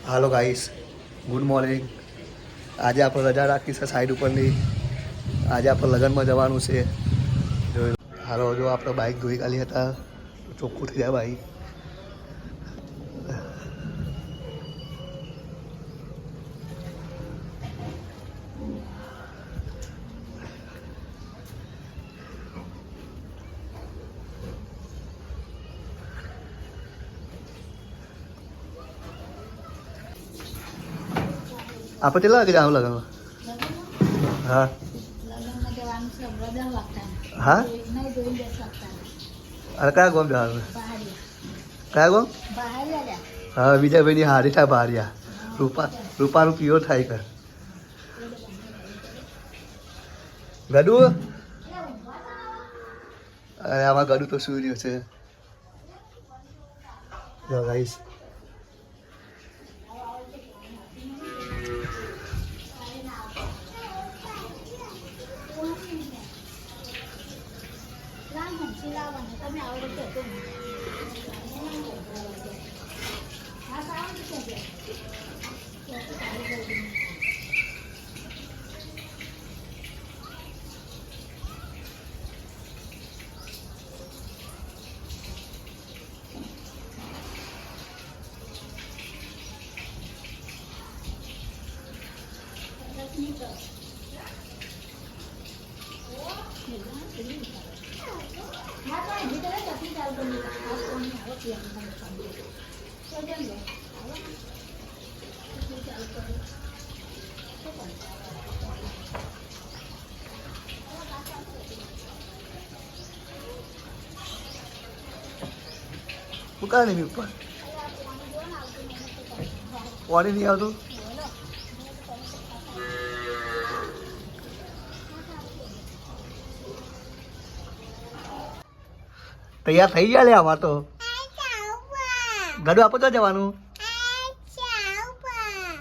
હાલો guys, good morning. આજે આપણે રજા રાખી છે સાઈડ ઉપરની. આજે આપણે લગ્નમાં જવાનું છે. જોઈ હાલો, જો આપણે બાઇક ધોઈ કાઢી હતા, ચોખ્ખું થઈ જાય બાઇક. આપણે કેટલા વાગે જવાનું લગ્નમાં? હા હા. અરે કયા ગામ જવાનું? કયા ગામ? હા, વિજયભાઈની હારી થાય બહારિયા. રૂપાનું પીઓ થાય કર ગડુ. અરે આમાં ગડુ તો શું રહ્યું છે. જો ગાઈસ, શું કાં નહીં ઉપર પાણી નહીં આવતું? તૈયાર થઈ ગયા લે આમાં તો. ગડુ આપો તો જવાનું.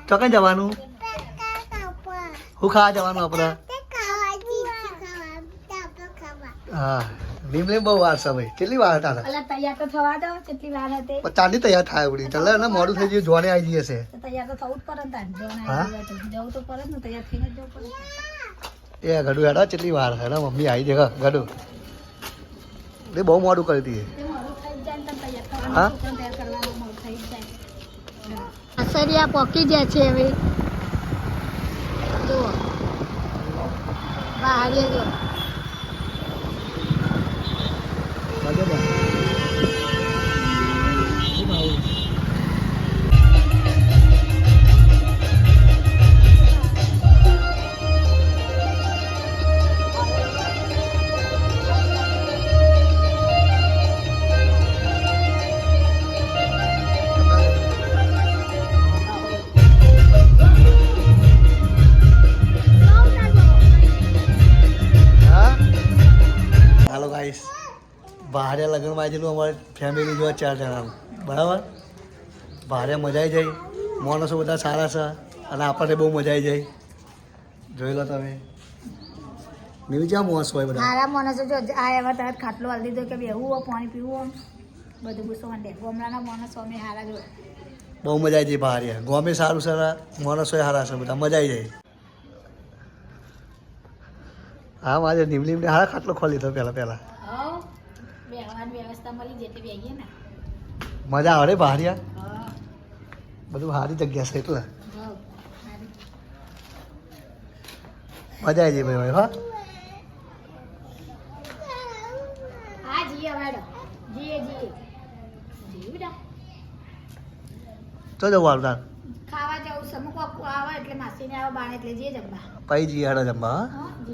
ચોકન જવાનું. શું ખાવા જવાનું આપણે? હા, લીમ બહુ વાર છે ભાઈ. કેટલી વાર હતા? તૈયાર તો થવા દો. કેટલી વાર હતી? ચાંદી તૈયાર થાય ઉડી. ચાલે ને, મોડું થઈ ગયું, જોને આવી જઈએ છે. તૈયાર તો થવું જ પડે ને. જવું તો પડે ને, તૈયાર થઈને જવું પડે. એ ગડુ હેડા કેટલી વાર હે ને, મમ્મી આવી જાય ગડુ. એ બહુ મોડું કરી દઈએ. હા, અસરિયા પોકી જાય છે હવે. જો બહાર જો ભારે લગ્નમાં આવેલું અમારે ફેમિલી જોવા 4 જણાનું. બરાબર, ભારે મજા આવી જાય. માણસો બધા સારા છે અને આપણને બહુ મજા આવી જાય. જોઈ લો તમે. નીવી ક્યાં માણસ હોય બધા સારા માણસો. જો આ એવા તરત ખાટલો હાલ દીધો કે બેહવું હોય, પાણી પીવું હોય, બધું ગુસ્સો માંડે. ગામડાના માણસો અમે સારા જોડે બહુ મજા આવી જાય. ભારે ગામે સારું છે, માણસો સારા છે, બધા મજા આવી જાય. હા, મારે નીમલીમને સારા ખાટલો ખોલી દીધો પહેલાં. વ્યવસ્થા મળી જેટલી બેગીએ ને મજા આવે બહારિયા. બધું સારી જગ્યા છે એટલે મજા આવી જાય ભાઈ. હા જીએ મેડમ, જીએ તો જવું તાર ખાવા જવું. સમૂહ આવે એટલે માસીને આવે બાણ એટલે જઈએ જમવા. પછી જીયાડા જમવા. હા.